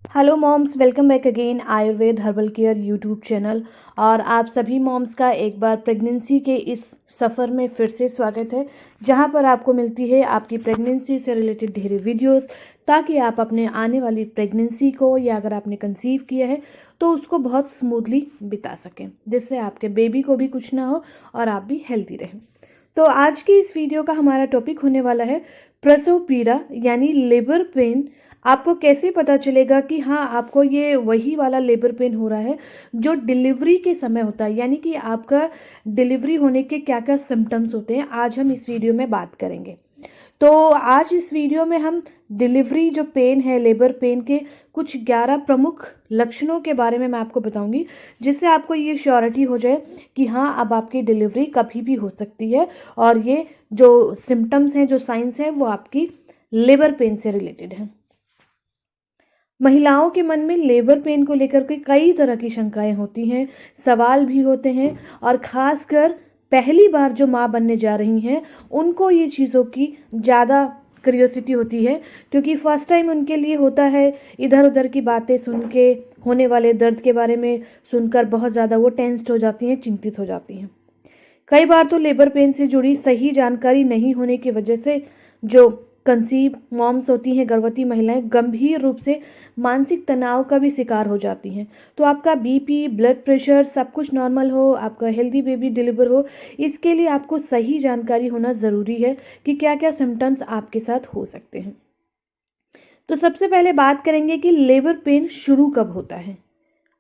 Hello moms, welcome back again Ayurveda herbal care YouTube channel. और आप सभी मॉम्स का एक बार प्रेगनेंसी के इस सफ़र में फिर से स्वागत है, जहां पर आपको मिलती है आपकी प्रेगनेंसी से रिलेटेड ढेर वीडियोस, ताकि आप अपने आने वाली प्रेगनेंसी को या अगर आपने कंसीव किया है तो उसको बहुत स्मूथली बिता सकें, जिससे आपके बेबी को भी कुछ ना हो और आप भी हेल्दी रहें। तो आज की इस वीडियो का हमारा टॉपिक होने वाला है प्रसव पीड़ा यानी लेबर पेन। आपको कैसे पता चलेगा कि हाँ, आपको ये वही वाला लेबर पेन हो रहा है जो डिलीवरी के समय होता है, यानी कि आपका डिलीवरी होने के क्या क्या सिम्टम्स होते हैं, आज हम इस वीडियो में बात करेंगे। तो आज इस वीडियो में हम डिलीवरी जो पेन है, लेबर पेन के कुछ 11 प्रमुख लक्षणों के बारे में मैं आपको बताऊंगी, जिससे आपको ये श्योरिटी हो जाए कि हाँ, अब आपकी डिलीवरी कभी भी हो सकती है और ये जो सिम्टम्स हैं, जो साइंस हैं, वो आपकी लेबर पेन से रिलेटेड है। महिलाओं के मन में लेबर पेन को लेकर के कई तरह की शंकाएं होती हैं, सवाल भी होते हैं, और ख़ासकर पहली बार जो माँ बनने जा रही हैं उनको ये चीज़ों की ज़्यादा क्यूरियोसिटी होती है, क्योंकि फर्स्ट टाइम उनके लिए होता है। इधर उधर की बातें सुन के, होने वाले दर्द के बारे में सुनकर बहुत ज़्यादा वो टेंस्ड हो जाती हैं, चिंतित हो जाती हैं। कई बार तो लेबर पेन से जुड़ी सही जानकारी नहीं होने की वजह से जो कंसीव मॉम्स होती हैं, गर्भवती महिलाएं, गंभीर रूप से मानसिक तनाव का भी शिकार हो जाती हैं। तो आपका बीपी, ब्लड प्रेशर सब कुछ नॉर्मल हो, आपका हेल्दी बेबी डिलीवर हो, इसके लिए आपको सही जानकारी होना ज़रूरी है कि क्या क्या सिम्टम्स आपके साथ हो सकते हैं। तो सबसे पहले बात करेंगे कि लेबर पेन शुरू कब होता है।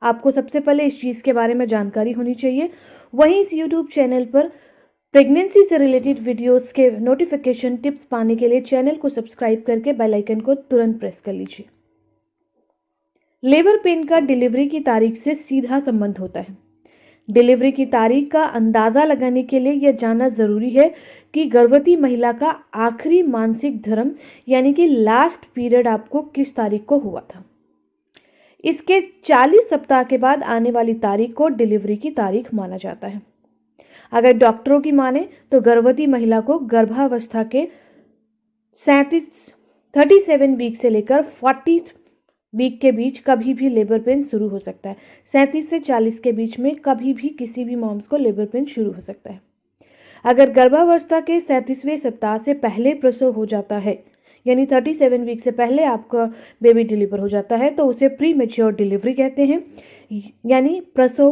आपको सबसे पहले इस चीज़ के बारे में जानकारी होनी चाहिए। वहीं इस यूट्यूब चैनल पर प्रेगनेंसी से रिलेटेड वीडियोस के नोटिफिकेशन टिप्स पाने के लिए चैनल को सब्सक्राइब करके बेल आइकन को तुरंत प्रेस कर लीजिए। लेबर पेन का डिलीवरी की तारीख से सीधा संबंध होता है। डिलीवरी की तारीख का अंदाज़ा लगाने के लिए यह जानना ज़रूरी है कि गर्भवती महिला का आखिरी मानसिक धर्म यानी कि लास्ट पीरियड आपको किस तारीख को हुआ था। इसके 40 सप्ताह के बाद आने वाली तारीख को डिलीवरी की तारीख माना जाता है। अगर डॉक्टरों की माने तो गर्भवती महिला को गर्भावस्था के 37 वीक से लेकर 40 वीक के बीच कभी भी लेबर पेन शुरू हो सकता है। 37 से 40 के बीच में कभी भी किसी भी मॉम्स को लेबर पेन शुरू हो सकता है। अगर गर्भावस्था के 37वें सप्ताह से पहले प्रसव हो जाता है, यानी 37 वीक से पहले आपका बेबी डिलीवर हो जाता है, तो उसे प्री मेच्योर डिलीवरी कहते हैं, यानी प्रसव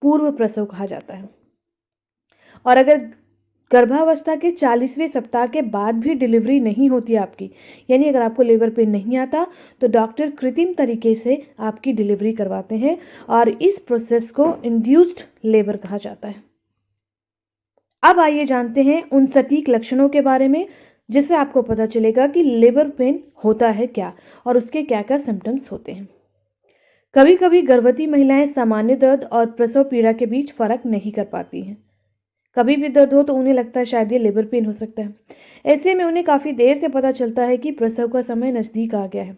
पूर्व प्रसव कहा जाता है। और अगर गर्भावस्था के 40वें सप्ताह के बाद भी डिलीवरी नहीं होती आपकी, यानी अगर आपको लेबर पेन नहीं आता, तो डॉक्टर कृत्रिम तरीके से आपकी डिलीवरी करवाते हैं और इस प्रोसेस को इंड्यूस्ड लेबर कहा जाता है। अब आइए जानते हैं उन सटीक लक्षणों के बारे में, जिससे आपको पता चलेगा कि लेबर पेन होता है क्या और उसके क्या क्या सिम्टम्स होते हैं। कभी कभी गर्भवती महिलाएं सामान्य दर्द और प्रसव पीड़ा के बीच फर्क नहीं कर पाती हैं। कभी भी दर्द हो तो उन्हें लगता है शायद ये लेबर पेन हो सकता है। ऐसे में उन्हें काफ़ी देर से पता चलता है कि प्रसव का समय नज़दीक आ गया है।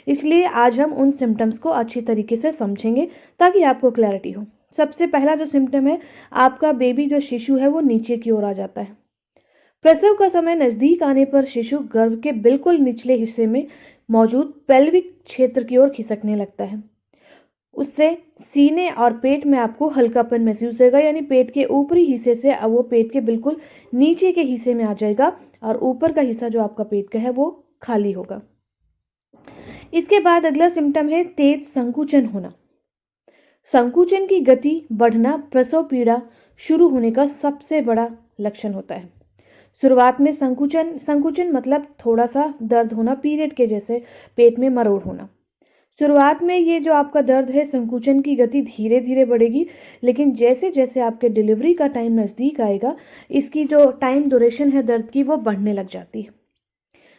इसलिए आज हम उन सिम्टम्स को अच्छी तरीके से समझेंगे ताकि आपको क्लैरिटी हो। सबसे पहला जो सिम्टम है, आपका बेबी जो शिशु है वो नीचे की ओर आ जाता है। प्रसव का समय नज़दीक आने पर शिशु गर्भ के बिल्कुल निचले हिस्से में मौजूद पेल्विक क्षेत्र की ओर खिसकने लगता है। उससे सीने और पेट में आपको हल्कापन महसूस होगा, यानी पेट के ऊपरी हिस्से से अब वो पेट के बिल्कुल नीचे के हिस्से में आ जाएगा और ऊपर का हिस्सा जो आपका पेट का है वो खाली होगा। इसके बाद अगला सिम्टम है तेज संकुचन होना। संकुचन की गति बढ़ना प्रसव पीड़ा शुरू होने का सबसे बड़ा लक्षण होता है। शुरुआत में संकुचन मतलब थोड़ा सा दर्द होना, पीरियड के जैसे पेट में मरोड़ होना। शुरुआत में ये जो आपका दर्द है, संकुचन की गति धीरे धीरे बढ़ेगी, लेकिन जैसे जैसे आपके डिलीवरी का टाइम नज़दीक आएगा, इसकी जो टाइम ड्यूरेशन है दर्द की वो बढ़ने लग जाती है।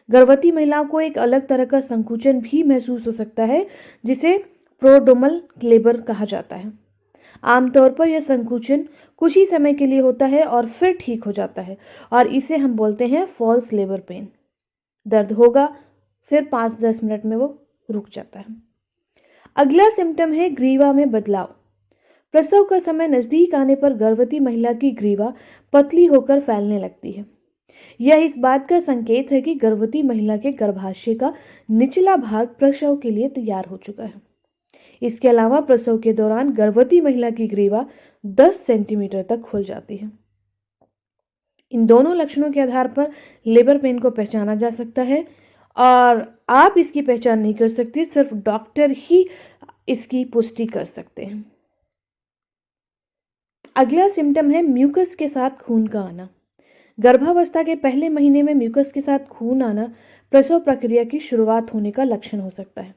गर्भवती महिलाओं को एक अलग तरह का संकुचन भी महसूस हो सकता है, जिसे प्रोड्रोमल लेबर कहा जाता है। आमतौर पर यह संकुचन कुछ ही समय के लिए होता है और फिर ठीक हो जाता है, और इसे हम बोलते हैं फॉल्स लेबर पेन। दर्द होगा, फिर 5-10 मिनट में वो रुक जाता है। अगला सिम्टम है ग्रीवा में बदलाव। प्रसव का समय नज़दीक आने पर गर्भवती महिला की ग्रीवा पतली होकर फैलने लगती है। यह इस बात का संकेत है कि गर्भवती महिला के गर्भाशय का निचला भाग प्रसव के लिए तैयार हो चुका है। इसके अलावा प्रसव के दौरान गर्भवती महिला की ग्रीवा 10 सेंटीमीटर तक खुल जाती है। इन दोनों लक्षणों के आधार पर लेबर पेन को पहचाना जा सकता है और आप इसकी पहचान नहीं कर सकते, सिर्फ डॉक्टर ही इसकी पुष्टि कर सकते हैं। अगला सिम्टम है म्यूकस के साथ खून का आना। गर्भावस्था के पहले महीने में म्यूकस के साथ खून आना प्रसव प्रक्रिया की शुरुआत होने का लक्षण हो सकता है।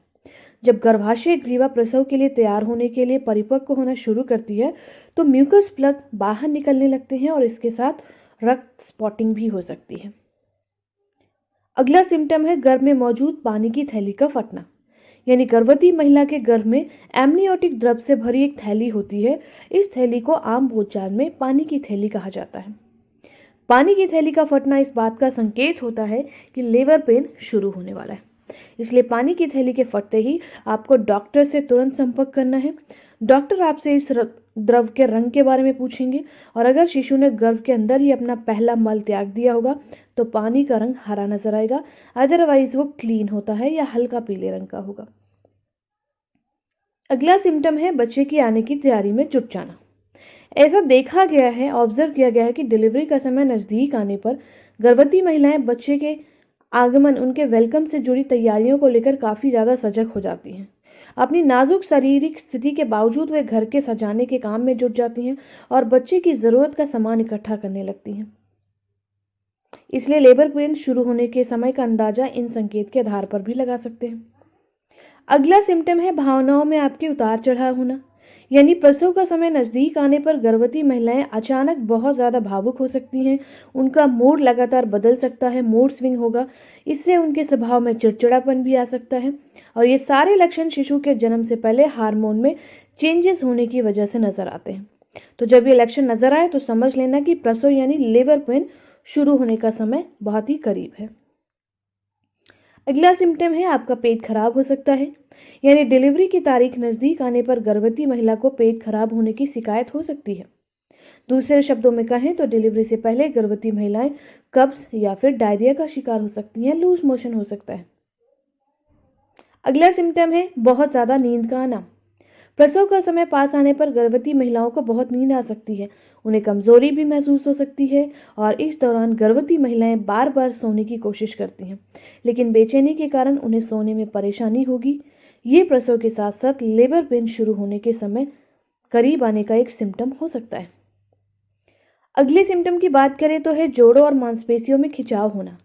जब गर्भाशय ग्रीवा प्रसव के लिए तैयार होने के लिए परिपक्व होना शुरू करती है तो म्यूकस प्लग बाहर निकलने लगते हैं और इसके साथ रक्त स्पॉटिंग भी हो सकती है। अगला सिम्टम है गर्भ में मौजूद पानी की थैली का फटना। यानी गर्भवती महिला के गर्भ में एमनियोटिक द्रव से भरी एक थैली होती है। इस थैली को आम बोलचाल में पानी की थैली कहा जाता है। पानी की थैली का फटना इस बात का संकेत होता है कि लेबर पेन शुरू होने वाला है। इसलिए पानी की थैली के फटते ही आपको डॉक्टर से तुरंत संपर्क करना है। डॉक्टर आपसे इस द्रव के रंग के बारे में पूछेंगे और अगर शिशु ने गर्भ के अंदर ही अपना पहला मल त्याग दिया होगा तो पानी का रंग हरा नजर आएगा, अदरवाइज वो क्लीन होता है या हल्का पीले रंग का होगा। अगला सिम्टम है बच्चे की आने की तैयारी में जुट जाना। ऐसा देखा गया है, ऑब्जर्व किया गया है कि डिलीवरी का समय नजदीक आने पर गर्भवती महिलाएं बच्चे के आगमन, उनके वेलकम से जुड़ी तैयारियों को लेकर काफी ज्यादा सजग हो जाती हैं। अपनी नाजुक शारीरिक स्थिति के बावजूद वे घर के सजाने के काम में जुट जाती हैं और बच्चे की जरूरत का सामान इकट्ठा करने लगती हैं। इसलिए लेबर पेन शुरू होने के समय का अंदाजा इन संकेत के आधार पर भी लगा सकते हैं। अगला सिम्टम है भावनाओं में आपके उतार चढ़ाव होना। यानी प्रसव का समय नजदीक आने पर गर्भवती महिलाएं अचानक बहुत ज्यादा भावुक हो सकती हैं। उनका मूड लगातार बदल सकता है, मूड स्विंग होगा। इससे उनके स्वभाव में चिड़चिड़ापन भी आ सकता है और ये सारे लक्षण शिशु के जन्म से पहले हार्मोन में चेंजेस होने की वजह से नजर आते हैं। तो जब ये लक्षण नजर आए तो समझ लेना कि प्रसव यानी लेबर पेन शुरू होने का समय बहुत ही करीब है। अगला सिम्टम है आपका पेट खराब हो सकता है। यानी डिलीवरी की तारीख नजदीक आने पर गर्भवती महिला को पेट खराब होने की शिकायत हो सकती है। दूसरे शब्दों में कहें तो डिलीवरी से पहले गर्भवती महिलाएं कब्ज या फिर डायरिया का शिकार हो सकती हैं, लूज मोशन हो सकता है। अगला सिम्टम है बहुत ज्यादा नींद का आना। प्रसव का समय पास आने पर गर्भवती महिलाओं को बहुत नींद आ सकती है, उन्हें कमजोरी भी महसूस हो सकती है और इस दौरान गर्भवती महिलाएं बार बार सोने की कोशिश करती हैं, लेकिन बेचैनी के कारण उन्हें सोने में परेशानी होगी। ये प्रसव के साथ साथ लेबर पेन शुरू होने के समय करीब आने का एक सिम्टम हो सकता है। अगले सिम्टम की बात करें तो है जोड़ों और मांसपेशियों में खिंचाव होना।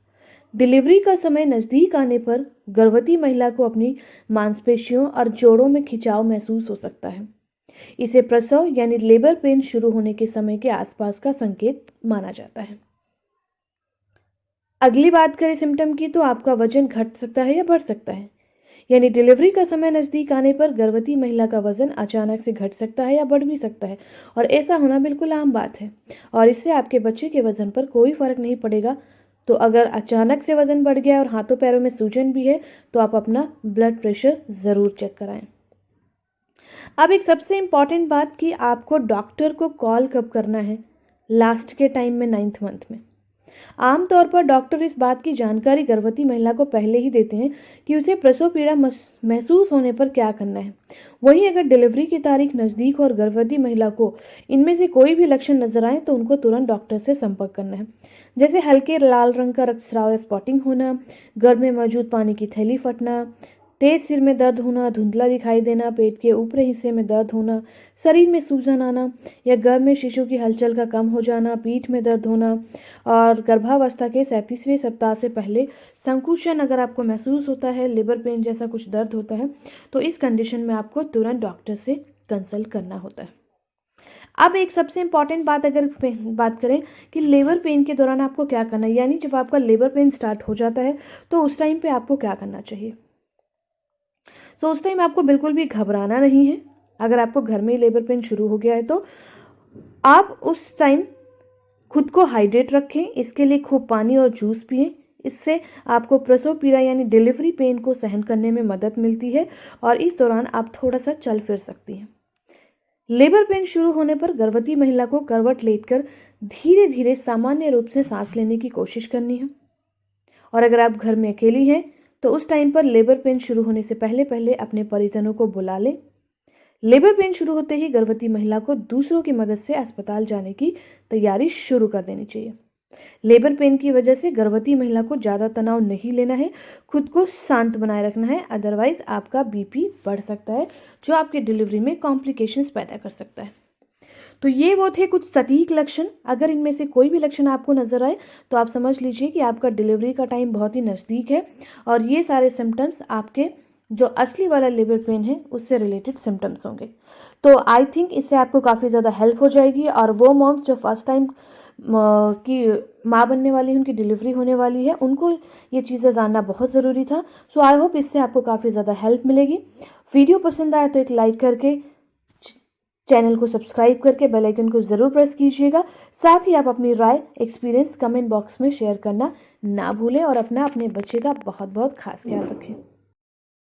डिलीवरी का समय नजदीक आने पर गर्भवती महिला को अपनी मांसपेशियों और जोड़ों में खिंचाव महसूस हो सकता है। इसे प्रसव यानी लेबर पेन शुरू होने के समय के आसपास का संकेत माना जाता है। अगली बात करें सिम्टम की तो आपका वजन घट सकता है या बढ़ सकता है। यानी डिलीवरी का समय नजदीक आने पर गर्भवती महिला का वजन अचानक से घट सकता है या बढ़ भी सकता है और ऐसा होना बिल्कुल आम बात है और इससे आपके बच्चे के वजन पर कोई फर्क नहीं पड़ेगा। तो अगर अचानक से वजन बढ़ गया और हाथों पैरों में सूजन भी है तो आप अपना ब्लड प्रेशर जरूर चेक कराएं। अब एक सबसे इम्पॉर्टेंट बात कि आपको डॉक्टर को कॉल कब करना है, लास्ट के टाइम में 9th मंथ में। आमतौर पर डॉक्टर इस बात की जानकारी गर्भवती महिला को पहले ही देते हैं कि उसे प्रसव पीड़ा महसूस होने पर क्या करना है। वहीं अगर डिलीवरी की तारीख नज़दीक और गर्भवती महिला को इनमें से कोई भी लक्षण नजर आए तो उनको तुरंत डॉक्टर से संपर्क करना है, जैसे हल्के लाल रंग का रक्तस्राव या स्पॉटिंग होना, गर्भ में मौजूद पानी की थैली फटना, तेज सिर में दर्द होना, धुंधला दिखाई देना, पेट के ऊपरी हिस्से में दर्द होना, शरीर में सूजन आना या गर्भ में शिशु की हलचल का कम हो जाना, पीठ में दर्द होना और गर्भावस्था के 37वें सप्ताह से पहले संकुचन अगर आपको महसूस होता है, लिवर पेन जैसा कुछ दर्द होता है, तो इस कंडीशन में आपको तुरंत डॉक्टर से कंसल्ट करना होता है। अब एक सबसे इम्पॉर्टेंट बात अगर बात करें कि लेबर पेन के दौरान आपको क्या करना है, यानी जब आपका लेबर पेन स्टार्ट हो जाता है तो उस टाइम पे आपको क्या करना चाहिए। तो उस टाइम आपको बिल्कुल भी घबराना नहीं है। अगर आपको घर में ही लेबर पेन शुरू हो गया है तो आप उस टाइम खुद को हाइड्रेट रखें, इसके लिए खूब पानी और जूस पिएं। इससे आपको प्रसव पीड़ा यानी डिलीवरी पेन को सहन करने में मदद मिलती है और इस दौरान आप थोड़ा सा चल फिर सकती हैं। लेबर पेन शुरू होने पर गर्भवती महिला को करवट लेटकर धीरे धीरे सामान्य रूप से सांस लेने की कोशिश करनी है। और अगर आप घर में अकेली हैं तो उस टाइम पर लेबर पेन शुरू होने से पहले पहले अपने परिजनों को बुला लें। लेबर पेन शुरू होते ही गर्भवती महिला को दूसरों की मदद से अस्पताल जाने की तैयारी शुरू कर देनी चाहिए। लेबर पेन की वजह से गर्भवती महिला को ज़्यादा तनाव नहीं लेना है, खुद को शांत बनाए रखना है, अदरवाइज आपका बीपी बढ़ सकता है जो आपके डिलीवरी में कॉम्प्लिकेशंस पैदा कर सकता है। तो ये वो थे कुछ सटीक लक्षण। अगर इनमें से कोई भी लक्षण आपको नजर आए तो आप समझ लीजिए कि आपका डिलीवरी का टाइम बहुत ही नज़दीक है और ये सारे सिम्टम्स आपके जो असली वाला लेबर पेन है उससे रिलेटेड सिम्टम्स होंगे। तो आई थिंक इससे आपको काफ़ी ज़्यादा हेल्प हो जाएगी और वो मॉम्स जो फर्स्ट टाइम की माँ बनने वाली, उनकी डिलीवरी होने वाली है, उनको ये चीज़ें जानना बहुत ज़रूरी था। सो आई होप इससे आपको काफ़ी ज़्यादा हेल्प मिलेगी। वीडियो पसंद आया तो एक लाइक करके, चैनल को सब्सक्राइब करके बेल आइकन को ज़रूर प्रेस कीजिएगा। साथ ही आप अपनी राय, एक्सपीरियंस कमेंट बॉक्स में शेयर करना ना भूलें और अपने बच्चे का बहुत बहुत खास ख्याल रखें।